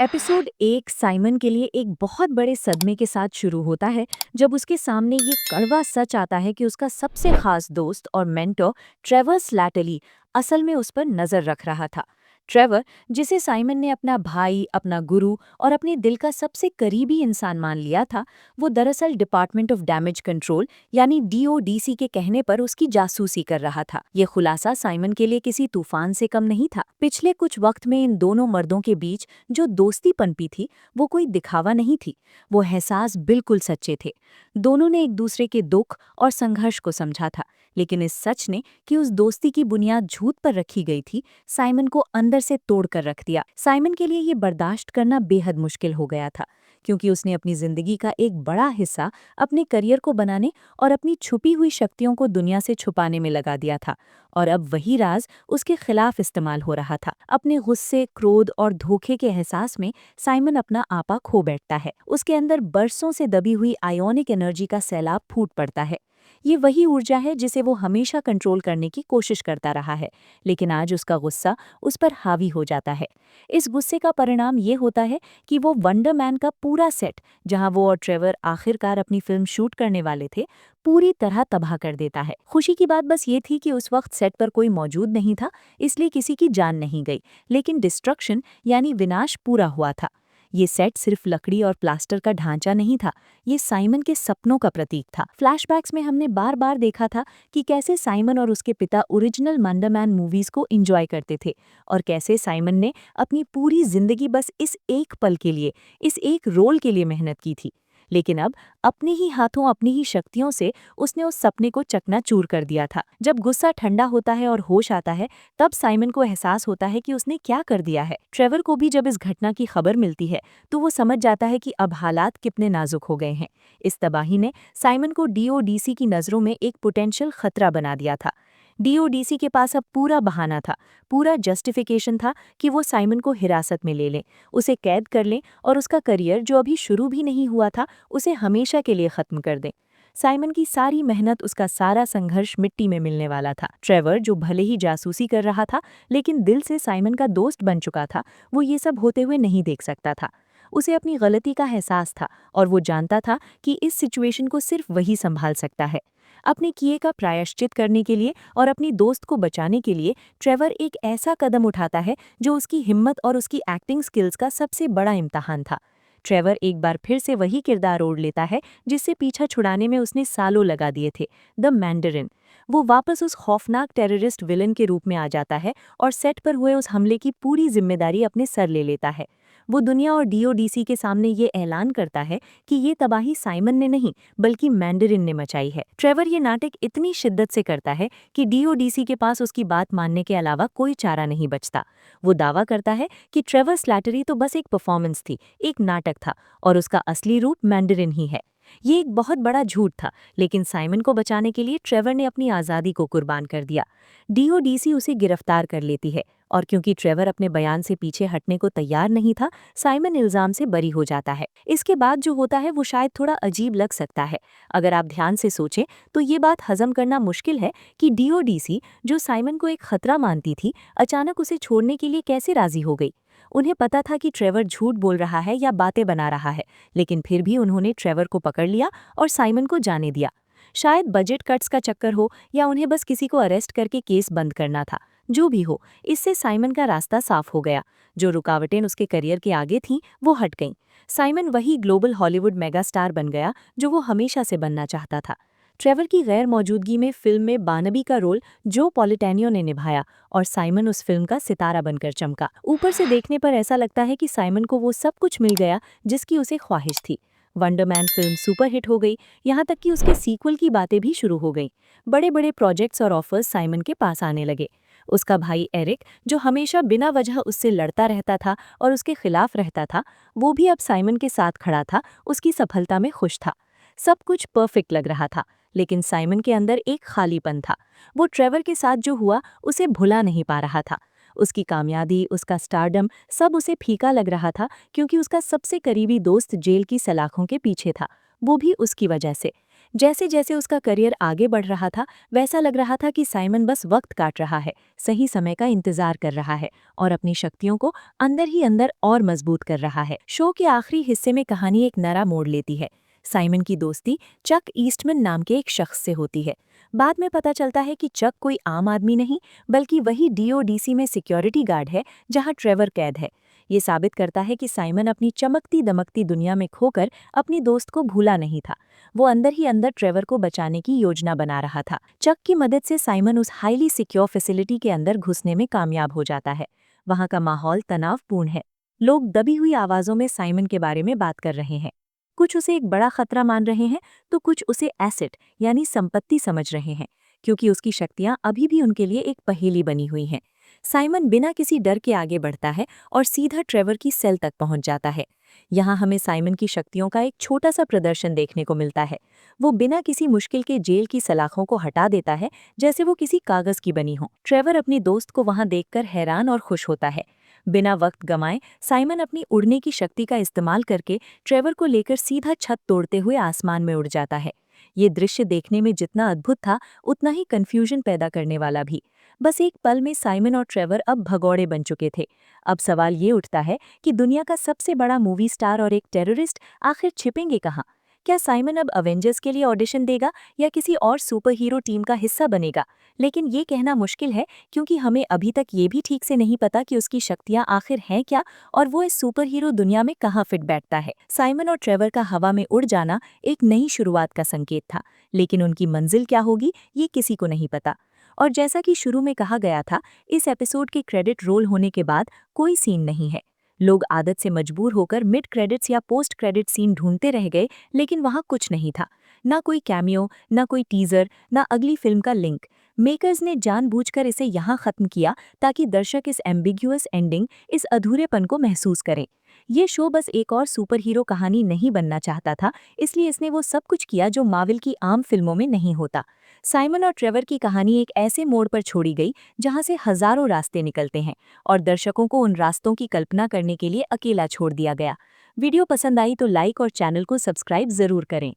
Episode 1 Simon के लिए एक बहुत बड़े सदमे के साथ शुरू होता है जब उसके सामने ये कड़वा सच आता है कि उसका सबसे खास दोस्त और मेंटर ट्रेवर स्लैटली असल में उस पर नजर रख रहा था। ट्रेवर, जिसे साइमन ने अपना भाई, अपना गुरु और अपने दिल का सबसे करीबी इंसान मान लिया था, वो दरअसल डिपार्टमेंट ऑफ डैमेज कंट्रोल यानी डीओडीसी के कहने पर उसकी जासूसी कर रहा था। ये खुलासा साइमन के लिए किसी तूफान से कम नहीं था। पिछले कुछ वक्त में इन दोनों मर्दों के बीच जो दोस्ती पनपी थी, वो कोई दिखावा नहीं थी, वो एहसास बिल्कुल सच्चे थे। दोनों ने एक दूसरे के दुख और संघर्ष को समझा था, लेकिन इस सच ने कि उस दोस्ती की बुनियाद झूठ पर रखी गई थी, साइमन को अंदर से तोड़ कर रख दिया। साइमन के लिए ये बर्दाश्त करना बेहद मुश्किल हो गया था, क्योंकि उसने अपनी जिंदगी का एक बड़ा हिस्सा अपने करियर को बनाने और अपनी छुपी हुई शक्तियों को दुनिया से छुपाने में लगा दिया था, और अब वही राज उसके खिलाफ इस्तेमाल हो रहा था। अपने गुस्से, क्रोध और धोखे के एहसास में साइमन अपना आपा खो बैठता है। उसके अंदर बरसों से दबी हुई आयोनिक एनर्जी का सैलाब फूट पड़ता है। ये वही ऊर्जा है जिसे वो हमेशा कंट्रोल करने की कोशिश करता रहा है, लेकिन आज उसका गुस्सा उस पर हावी हो जाता है। इस गुस्से का परिणाम ये होता है कि वो वंडर मैन का पूरा सेट, जहां वो और ट्रेवर आखिरकार अपनी फिल्म शूट करने वाले थे, पूरी तरह तबाह कर देता है। खुशी की बात बस ये थी कि उस वक्त सेट पर कोई मौजूद नहीं था, इसलिए किसी की जान नहीं गई, लेकिन डिस्ट्रक्शन यानी विनाश पूरा हुआ था। ये सेट सिर्फ लकड़ी और प्लास्टर का ढांचा नहीं था, ये साइमन के सपनों का प्रतीक था। फ्लैशबैक्स में हमने बार बार देखा था कि कैसे साइमन और उसके पिता ओरिजिनल वंडरमैन मूवीज को एंजॉय करते थे, और कैसे साइमन ने अपनी पूरी जिंदगी बस इस एक पल के लिए, इस एक रोल के लिए मेहनत की थी। लेकिन अब अपने ही हाथों, अपनी ही शक्तियों से उसने उस सपने को चकनाचूर कर दिया था। जब गुस्सा ठंडा होता है और होश आता है, तब साइमन को एहसास होता है कि उसने क्या कर दिया है। ट्रेवर को भी जब इस घटना की खबर मिलती है, तो वो समझ जाता है कि अब हालात कितने नाजुक हो गए हैं। इस तबाही ने साइमन को डीओडीसी की नज़रों में एक पोटेंशियल खतरा बना दिया था। डीओडीसी के पास अब पूरा बहाना था, पूरा जस्टिफिकेशन था कि वो साइमन को हिरासत में ले लें, उसे कैद कर लें और उसका करियर, जो अभी शुरू भी नहीं हुआ था, उसे हमेशा के लिए खत्म कर दें। साइमन की सारी मेहनत, उसका सारा संघर्ष मिट्टी में मिलने वाला था। ट्रेवर, जो भले ही जासूसी कर रहा था, लेकिन दिल से साइमन का दोस्त बन चुका था, वो ये सब होते हुए नहीं देख सकता था। उसे अपनी गलती का एहसास था, और वो जानता था कि इस सिचुएशन को सिर्फ वही संभाल सकता है। अपने किए का प्रायश्चित करने के लिए और अपनी दोस्त को बचाने के लिए ट्रेवर एक ऐसा कदम उठाता है जो उसकी हिम्मत और उसकी एक्टिंग स्किल्स का सबसे बड़ा इम्तिहान था। ट्रेवर एक बार फिर से वही किरदार ओढ़ लेता है जिससे पीछा छुड़ाने में उसने सालों लगा दिए थे, द मैंडरिन। वो वापस उस खौफनाक टेररिस्ट विलन के रूप में आ जाता है और सेट पर हुए उस हमले की पूरी जिम्मेदारी अपने सर ले लेता है। वो दुनिया और डीओडीसी के सामने ये ऐलान करता है कि ये तबाही साइमन ने नहीं, बल्कि मैंडरिन ने मचाई है। ट्रेवर ये नाटक इतनी शिद्दत से करता है कि डीओडीसी के पास उसकी बात मानने के अलावा कोई चारा नहीं बचता। वो दावा करता है कि ट्रेवर स्लैटरी तो बस एक परफॉर्मेंस थी, एक नाटक था, और उसका असली रूप मैंडरिन ही है। ये एक बहुत बड़ा झूठ था, लेकिन साइमन को बचाने के लिए ट्रेवर ने अपनी आज़ादी को कुर्बान कर दिया। डीओडीसी उसे गिरफ्तार कर लेती है, और क्योंकि ट्रेवर अपने बयान से पीछे हटने को तैयार नहीं था, साइमन इल्जाम से बरी हो जाता है। इसके बाद जो होता है वो शायद थोड़ा अजीब लग सकता है। अगर आप ध्यान से सोचें तो ये बात हजम करना मुश्किल है कि डीओडीसी, जो साइमन को एक खतरा मानती थी, अचानक उसे छोड़ने के लिए कैसे राजी हो गई। उन्हें पता था कि ट्रेवर झूठ बोल रहा है या बातें बना रहा है, लेकिन फिर भी उन्होंने ट्रेवर को पकड़ लिया और साइमन को जाने दिया। शायद बजट कट्स का चक्कर हो, या उन्हें बस किसी को अरेस्ट करके केस बंद करना था। जो भी हो, इससे साइमन का रास्ता साफ हो गया। जो रुकावटें उसके करियर के आगे थीं, वो हट गईं। साइमन वही ग्लोबल हॉलीवुड मेगास्टार बन गया जो वो हमेशा से बनना चाहता था। ट्रेवर की गैर मौजूदगी में फिल्म में बानबी का रोल जो पॉलिटैनियो ने निभाया, और साइमन उस फिल्म का सितारा बनकर चमका। ऊपर से देखने पर ऐसा लगता है कि साइमन को वो सब कुछ मिल गया जिसकी उसे ख्वाहिश थी। वंडरमैन फिल्म सुपरहिट हो गई, यहाँ तक कि उसके सीक्वल की बातें भी शुरू हो गईं। बड़े बड़े प्रोजेक्ट्स और ऑफर्स साइमन के पास आने लगे। उसका भाई एरिक, जो हमेशा बिना वजह उससे लड़ता रहता था और उसके खिलाफ रहता था, वो भी अब साइमन के साथ खड़ा था, उसकी सफलता में खुश था। सब कुछ परफेक्ट लग रहा था, लेकिन साइमन के अंदर एक खालीपन था। वो ट्रेवर के साथ जो हुआ उसे भुला नहीं पा रहा था। उसकी कामयाबी, उसका स्टारडम, सब उसे फीका लग रहा था, क्योंकि उसका सबसे करीबी दोस्त जेल की सलाखों के पीछे था, वो भी उसकी वजह से। जैसे जैसे उसका करियर आगे बढ़ रहा था, वैसा लग रहा था कि साइमन बस वक्त काट रहा है, सही समय का इंतजार कर रहा है और अपनी शक्तियों को अंदर ही अंदर और मजबूत कर रहा है। शो के आखिरी हिस्से में कहानी एक नया मोड़ लेती है। साइमन की दोस्ती चक ईस्टमैन नाम के एक शख्स से होती है। बाद में पता चलता है कि चक कोई आम आदमी नहीं, बल्कि वही डीओडीसी में सिक्योरिटी गार्ड है जहां ट्रेवर कैद है। ये साबित करता है कि साइमन अपनी चमकती दमकती दुनिया में खोकर अपनी दोस्त को भूला नहीं था। वो अंदर ही अंदर ट्रेवर को बचाने की योजना बना रहा था। चक की मदद से साइमन उस हाईली सिक्योर फैसिलिटी के अंदर घुसने में कामयाब हो जाता है। वहां का माहौल तनावपूर्ण है। लोग दबी हुई आवाजों में साइमन के बारे में बात कर रहे हैं। कुछ उसे एक बड़ा खतरा मान रहे हैं, तो कुछ उसे एसेट यानी संपत्ति समझ रहे हैं, क्योंकि उसकी शक्तियां अभी भी उनके लिए एक पहेली बनी हुई हैं। साइमन बिना किसी डर के आगे बढ़ता है और सीधा ट्रेवर की सेल तक पहुंच जाता है। यहाँ हमें साइमन की शक्तियों का एक छोटा सा प्रदर्शन देखने को मिलता है। वो बिना किसी मुश्किल के जेल की सलाखों को हटा देता है, जैसे वो किसी कागज की बनी हो। ट्रेवर अपनी दोस्त को वहां देखकर हैरान और खुश होता है। बिना वक्त गंवाए साइमन अपनी उड़ने की शक्ति का इस्तेमाल करके ट्रेवर को लेकर सीधा छत तोड़ते हुए आसमान में उड़ जाता है। ये दृश्य देखने में जितना अद्भुत था, उतना ही कंफ्यूजन पैदा करने वाला भी। बस एक पल में साइमन और ट्रेवर अब भगौड़े बन चुके थे। अब सवाल ये उठता है कि दुनिया का सबसे बड़ा मूवी स्टार और एक टेररिस्ट आखिर छिपेंगे कहाँ? क्या साइमन अब अवेंजर्स के लिए ऑडिशन देगा या किसी और सुपर हीरो टीम का हिस्सा बनेगा? लेकिन ये कहना मुश्किल है, क्योंकि हमें अभी तक ये भी ठीक से नहीं पता कि उसकी शक्तियां आखिर हैं क्या और वो इस सुपर हीरो दुनिया में कहाँ फिट बैठता है। साइमन और ट्रेवर का हवा में उड़ जाना एक नई शुरुआत का संकेत था, लेकिन उनकी मंजिल क्या होगी ये किसी को नहीं पता। और जैसा कि शुरू में कहा गया था, इस एपिसोड के क्रेडिट रोल होने के बाद कोई सीन नहीं है। लोग आदत से मजबूर होकर मिड क्रेडिट्स या पोस्ट क्रेडिट सीन ढूंढते रह गए, लेकिन वहां कुछ नहीं था। ना कोई कैमियो, ना कोई टीजर, ना अगली फिल्म का लिंक। मेकर्स ने जानबूझकर इसे यहाँ खत्म किया ताकि दर्शक इस एम्बिग्यूअस एंडिंग, इस अधूरेपन को महसूस करें। ये शो बस एक और सुपर हीरो कहानी नहीं बनना चाहता था, इसलिए इसने वो सब कुछ किया जो मार्वल की आम फिल्मों में नहीं होता। साइमन और ट्रेवर की कहानी एक ऐसे मोड़ पर छोड़ी गई जहां से हजारों रास्ते निकलते हैं और दर्शकों को उन रास्तों की कल्पना करने के लिए अकेला छोड़ दिया गया। वीडियो पसंद आई तो लाइक और चैनल को सब्सक्राइब जरूर करें।